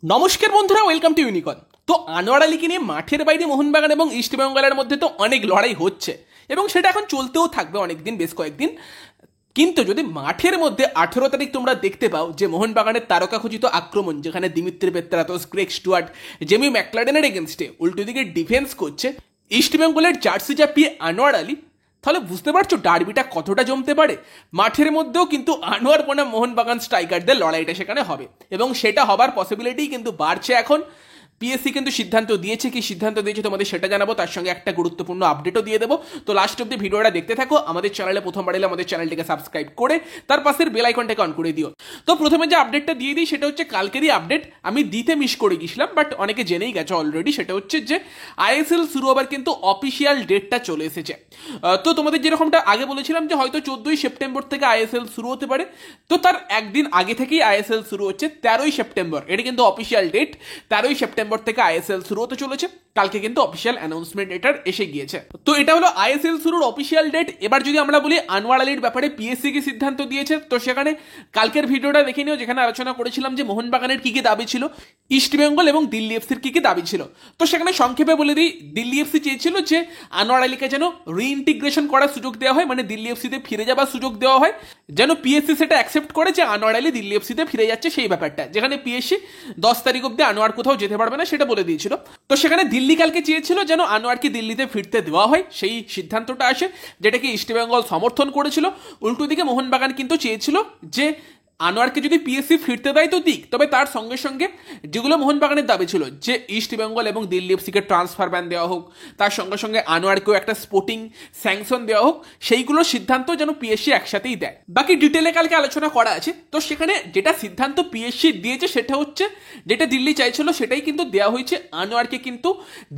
নমস্কার বন্ধুরা, welcome to unicorn. তো আনোয়ার আলীকে নিয়ে মাঠের বাইরে মোহনবাগান এবং ইস্টবেঙ্গলের মধ্যে তো অনেক লড়াই হচ্ছে এবং সেটা এখন চলতেও থাকবে অনেকদিন, বেশ কয়েকদিন। কিন্তু যদি মাঠের মধ্যে 18 তারিখ তোমরা দেখতে পাও যে মোহনবাগানের তারকাখচিত আক্রমণ, যেখানে Dimitri Petratos, Greg Stewart, Jamie ম্যাকলারেনের এগেনস্টে উল্টো দিকে ডিফেন্স করছে ইস্টবেঙ্গলের জার্সি চাপিয়ে আনোয়ার আলী, তাহলে বুঝতে পারছো ডার্বিটা কতটা জমতে পারে। মাঠের মধ্যেও কিন্তু আনোয়ার বনাম মোহনবাগান স্ট্রাইকারদের লড়াইটা সেখানে হবে এবং সেটা হবার পসিবিলিটি কিন্তু বাড়ছে এখন। পিএসসি কিন্তু সিদ্ধান্ত দিয়েছে, কি সিদ্ধান্ত দিয়েছে তোমাদের সেটা জানাবো, তার সঙ্গে একটা গুরুত্বপূর্ণ আপডেটও দিয়ে দেবো। তো লাস্ট অব্দি ভিডিওটা দেখতে থাকো। আমাদের চ্যানেলে প্রথমবার এলে আমাদের চ্যানেলটিকে সাবস্ক্রাইব করে তার পাশের বেল আইকনটাকে অন করে দিও। তো প্রথমে যে আপডেটটা দিয়ে দিই সেটা হচ্ছে কালকেরই আপডেট, আমি দিতে মিস করে গেছিলাম, বাট অনেকে জেনেই গেছে অলরেডি। সেটা হচ্ছে যে আইএসএল শুরু হবার কিন্তু অফিসিয়াল ডেটটা চলে এসেছে। তো তোমাদের যেরকমটা আগে বলেছিলাম যে হয়তো 14ই সেপ্টেম্বর থেকে আইএসএল শুরু হতে পারে, তো তার একদিন আগে থেকেই আইএসএল শুরু হচ্ছে 13ই সেপ্টেম্বর। এটা কিন্তু অফিসিয়াল ডেট, 13ই সেপ্টেম্বর থেকে আইএসএল শুরু হতে চলেছে। কালকে কিন্তু অফিসিয়াল অ্যানাউন্সমেন্ট এটার এসে গিয়েছে। তো এটা হলো আইএসএল শুরুর অফিসিয়াল ডেট। এবার যদি আমরা বলি আনোয়ার আলীর ব্যাপারে পিএসসি কি সিদ্ধান্ত দিয়েছে, তো সেখানে কালকের ভিডিওটা দেখে নিও, যেখানে আলোচনা করেছিলাম যে মোহনবাগানের কি কি দাবি ছিল, ইস্টবেঙ্গল এবং দিল্লি এফসির কি কি দাবি ছিল। তো সেখানে সংক্ষেপে বলে দিই, দিল্লি এফসি চেয়েছিল যে আনোয়ার আলীকে যেন রিইন্টিগ্রেশন করার সুযোগ দেওয়া হয়, মানে দিল্লি এফসিতে ফিরে যাবার সুযোগ দেওয়া হয়, যেন পিএসসি সেটা অ্যাকসেপ্ট করে যে আনোয়ার আলী দিল্লি এফসিতে ফিরে যাচ্ছে সেই ব্যাপারটা, যেখানে পিএসসি 10 তারিখ অব্দি আনোয়ার কোথাও যেতে পারবে না সেটা বলে দিয়েছিল। তো সেখানে দিল্লি কালকে চেয়েছিল যেন আনোয়ারকে দিল্লিতে ফিরতে দেওয়া হয়, সেই সিদ্ধান্তটা আসে, যেটাকে ইস্টবেঙ্গল সমর্থন করেছিল। উল্টো দিকে মোহনবাগান কিন্তু চেয়েছিল যে আনোয়ারকে যদি পিএসসি ফিরতে দেয় তো দিক, তবে তার সঙ্গে সঙ্গে যেগুলো মোহনবাগানের দাবি ছিল যে ইস্টবেঙ্গল এবং দিল্লি এফসিকে ট্রান্সফার ব্যান দেওয়া হোক, তার সঙ্গে সঙ্গে আনোয়ারকেও একটা স্পোর্টিং স্যাংশন দেওয়া হোক, সেইগুলোর সিদ্ধান্ত যেন পিএসসি একসাথেই দেয়। বাকি ডিটেলে কালকে আলোচনা করা আছে। তো সেখানে যেটা সিদ্ধান্ত পিএসসি দিয়েছে সেটা হচ্ছে, যেটা দিল্লি চাইছিল সেটাই কিন্তু দেওয়া হয়েছে। আনোয়ারকে কিন্তু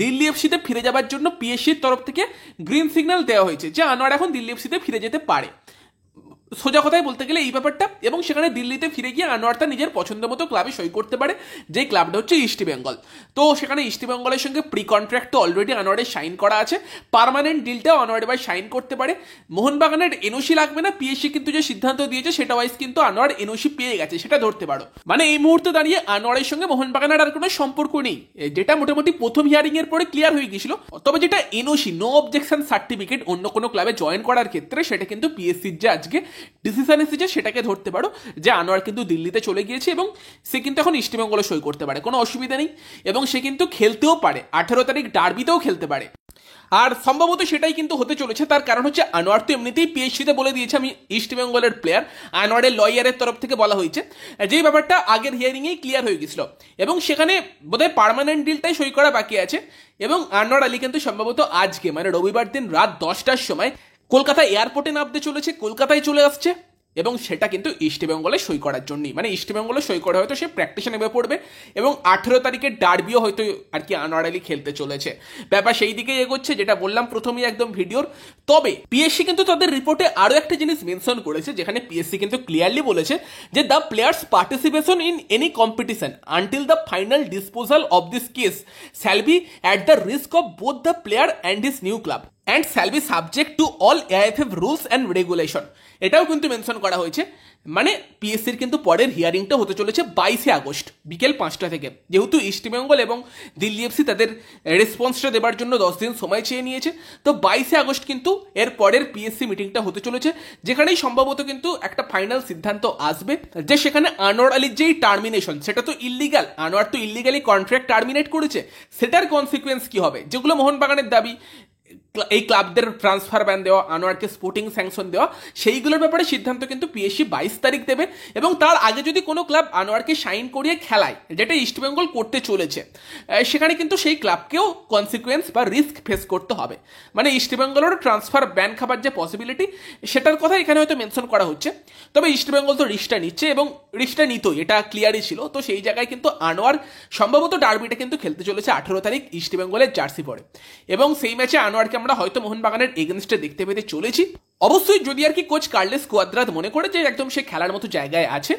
দিল্লি এফসিতে ফিরে যাবার জন্য পিএসসির তরফ থেকে গ্রিন সিগন্যাল দেওয়া হয়েছে যে আনোয়ার এখন দিল্লি এফসিতে ফিরে যেতে পারে, সোজা কথায় বলতে গেলে এই ব্যাপারটা। এবং সেখানে দিল্লিতে ফিরে গিয়ে আনোয়ার তার নিজের পছন্দ মতো ক্লাবে সই করতে পারে, যে ক্লাবটা হচ্ছে ইস্টবেঙ্গল। তো সেখানে ইস্টবেঙ্গলের সঙ্গে প্রি কন্ট্রাক্ট তো অলরেডি আনোয়ারের সাইন করা আছে, পার্মানেন্ট ডিলটাও আনোয়ার এবার সাইন করতে পারে। মোহনবাগানের এনওসি লাগবে না, পিএসসি কিন্তু যে সিদ্ধান্ত দিয়েছে সেটা ওয়াইজ কিন্তু আনোয়ার এনওসি পেয়ে গেছে, সেটা ধরতে পারো। মানে এই মুহূর্তে দাঁড়িয়ে আনোয়ারের সঙ্গে মোহনবাগানের আর কোনো সম্পর্ক নেই, যেটা মোটামুটি প্রথম হিয়ারিং এর পরে ক্লিয়ার হয়ে গিয়েছিল। তবে যেটা এনওসি, নো অবজেকশন সার্টিফিকেট, অন্য কোনো ক্লাবে জয়েন করার ক্ষেত্রে সেটা কিন্তু পিএসসির যে আজকে ডিসিশন এসেছে সেটাকে ধরতে পারো, যে আনোয়ার কিন্তু দিল্লিতে চলে গিয়েছে এবং সে কিন্তু এখন ইস্টবেঙ্গলে সই করতে পারে, কোনো অসুবিধা নেই। এবং সে কিন্তু খেলতেও পারে, 18 তারিখ ডার্বিতেও খেলতে পারে। আর সম্ভবত সেটাই কিন্তু হতে চলেছে, তার কারণ হচ্ছে আনোয়ার তো এমনিতেই পিএসসিতে বলে দিয়েছে আমি ইস্টবেঙ্গলের প্লেয়ার। আনোয়ারের লয়ারের তরফ থেকে বলা হয়েছে, যেই ব্যাপারটা আগের হিয়ারিংয়েই ক্লিয়ার হয়ে গেছিল। এবং সেখানে বোধহয় পার্মানেন্ট ডিলটাই সই করা বাকি আছে। এবং আনোয়ার আলী কিন্তু সম্ভবত আজকে মানে রবিবার দিন রাত 10টার সময় কলকাতা এয়ারপোর্টে নামতে চলেছে, কলকাতায় চলে আসছে। এবং সেটা কিন্তু ইস্টবেঙ্গলে সই করার জন্যই, মানে ইস্টবেঙ্গলে সই করে হয়তো সে প্র্যাকটিসে নেমে পড়বে এবং 18 তারিখের ডার্বিও হয়তো আর কি আনোয়ার আলী খেলতে চলেছে। ব্যাপার সেই দিকে এগোচ্ছে, যেটা বললাম প্রথমেই একদম ভিডিওর। তবে পিএসসি কিন্তু তাদের রিপোর্টে আরও একটা জিনিস মেনশন করেছে, যেখানে পিএসসি কিন্তু ক্লিয়ারলি বলেছে যে the players participation in any competition until the final disposal of this case shall be at the risk of both the player and his new club and shall be subject to all AIFF rules and regulation। এটাও কিন্তু mention করা হয়েছে। মানে পিএসসির কিন্তু পরের হিয়ারিংটা হতে চলেছে 22শে August বিকেল 5টা থেকে। যেহেতু ইস্টবেঙ্গল এবং দিল্লি এফসি তাদের রেসপন্সটা দেবার জন্য 10 দিন সময় চেয়ে নিয়েছে, তো 22শে আগস্ট কিন্তু এর পরের পিএসসি মিটিংটা হতে চলেছে, যেখানেই সম্ভবত কিন্তু একটা ফাইনাল সিদ্ধান্ত আসবে যে সেখানে আনোয়ার আলীর যেই টার্মিনেশন, সেটা তো ইল্লিগাল, আনোয়ার তো ইল্লিগালি কন্ট্রাক্ট টার্মিনেট করেছে, সেটার কনসিকুয়েন্স কি হবে, যেগুলো মোহনবাগানের দাবি, এই ক্লাবদের ট্রান্সফার ব্যান দেওয়া, আনোয়ারকে স্পোর্টিং স্যাংশন দেওয়া, সেইগুলোর ব্যাপারে সিদ্ধান্ত কিন্তু পিএসসি 22 তারিখ দেবে। এবং তার আগে যদি কোনো ক্লাব আনোয়ারকে সাইন করিয়ে খেলায়, যেটা ইস্টবেঙ্গল করতে চলেছে, সেখানে কিন্তু সেই ক্লাবকেও কনসিকুয়েন্স বা রিস্ক ফেস করতে হবে। মানে ইস্টবেঙ্গলেরও ট্রান্সফার ব্যান খাবার যে পসিবিলিটি, সেটার কথা এখানে হয়তো মেনশন করা হচ্ছে। তবে ইস্টবেঙ্গল তো রিস্কটা নিচ্ছে এবং রিস্কটা নিতই, এটা ক্লিয়ারই ছিল। তো সেই জায়গায় কিন্তু আনোয়ার সম্ভবত ডার্বিটা কিন্তু খেলতে চলেছে 18 তারিখ ইস্টবেঙ্গলের জার্সি পরে। এবং সেই ম্যাচে আনোয়ারকে আমরা হয়তো মোহনবাগানের এগেনস্টে দেখতে পেতে চলেছি। অবশ্যই যদি আর কি কোচ কার্লেস কুয়াদ্রাত মনে করে যে একদম সে খেলার মতো জায়গায় আছে,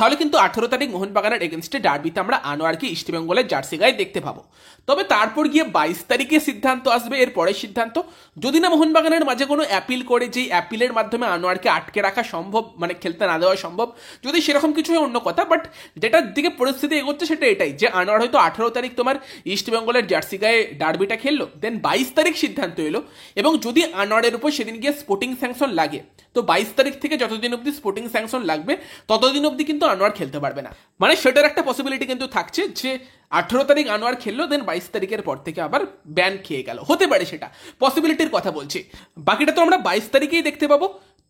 তাহলে কিন্তু 18 তারিখ মোহনবাগানের এগেনস্টে ডার্বিতে আমরা আনোয়ারকে ইস্টবেঙ্গলের জার্সি গায়ে দেখতে পাবো। তবে তারপর গিয়ে 22 তারিখে সিদ্ধান্ত আসবে, এর পরের সিদ্ধান্ত, যদি না মোহনবাগানের মাঝে কোনো অ্যাপিল করে, যেই অ্যাপিলের মাধ্যমে আনোয়ারকে আটকে রাখা সম্ভব, মানে খেলতে না দেওয়া সম্ভব, যদি সেরকম কিছু হয় অন্য কথা। বাট যেটার দিকে পরিস্থিতি এগোচ্ছে সেটা এটাই, যে আনোয়ার হয়তো 18 তারিখ তোমার ইস্টবেঙ্গলের জার্সি গায়ে ডার্বিটা খেললো, দেন 22 তারিখ সিদ্ধান্ত এলো, এবং যদি আনোয়ারের উপর সেদিন গিয়ে স্পোর্টিং স্যাংশন লাগে, তো 22 তারিখ থেকে যতদিন অব্দি স্পোর্টিং স্যাংশন লাগবে ততদিন অব্দি কিন্তু আনোয়ার খেলতে পারবে না। মানে সেটার একটা পসিবিলিটি কিন্তু থাকছে যে 18 তারিখ আনোয়ার খেললো, দেন 22 তারিখের পর থেকে আবার ব্যান খেয়ে গেল, হতে পারে, সেটা পসিবিলিটির কথা বলছি। বাকিটা তো আমরা 22 তারিখেই দেখতে পাবো।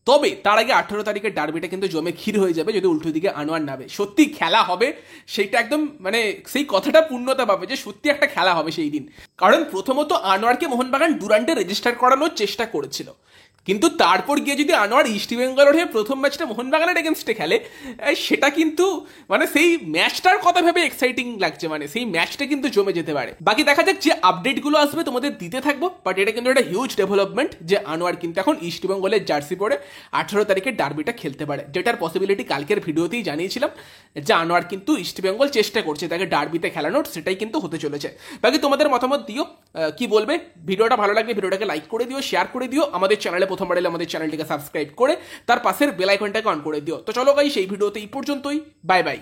তবে তার আগে 18 তারিখের ডার্বিটা কিন্তু জমে ক্ষীর হয়ে যাবে যদি উল্টো দিকে আনোয়ার নামে। সত্যি খেলা হবে, সেইটা একদম মানে সেই কথাটা পূর্ণতা পাবে যে সত্যি একটা খেলা হবে সেই দিন। কারণ প্রথমত আনোয়ারকে মোহনবাগান ডুরান্ডে রেজিস্টার করানোর চেষ্টা করেছিল, কিন্তু তারপর গিয়ে যদি আনোয়ার ইস্টবেঙ্গলের হয়ে প্রথম ম্যাচটা মোহনবাগানের এগেনস্টে খেলে, সেটা কিন্তু মানে সেই ম্যাচটার কথা ভেবে এক্সাইটিং লাগছে, মানে সেই ম্যাচটা কিন্তু জমে যেতে পারে। বাকি দেখা যাক, যে আপডেটগুলো আসবে তোমাদের দিতে থাকবো। বাট এটা কিন্তু একটা হিউজ ডেভেলপমেন্ট যে আনোয়ার কিন্তু এখন ইস্টবেঙ্গলের জার্সি পরে 18 তারিখের ডার্বিটা খেলতে পারে, যেটার পসিবিলিটি কালকের ভিডিওতেই জানিয়েছিলাম যে আনোয়ার কিন্তু ইস্টবেঙ্গল চেষ্টা করছে তাকে ডার্বিতে খেলানোর, সেটাই কিন্তু হতে চলেছে। বাকি তোমাদের মতামত দিও, কি বলবে। ভিডিওটা ভালো লাগলে ভিডিওটাকে লাইক করে দিও, শেয়ার করে দিও, আমাদের চ্যানেলে প্রথমবার এলে আমাদের চ্যানেলটিকে সাবস্ক্রাইব করে তার পাশের বেল আইকনটাকে অন করে দিও। তো চলো গাইস, এই ভিডিওতে এই পর্যন্তই, বাই বাই।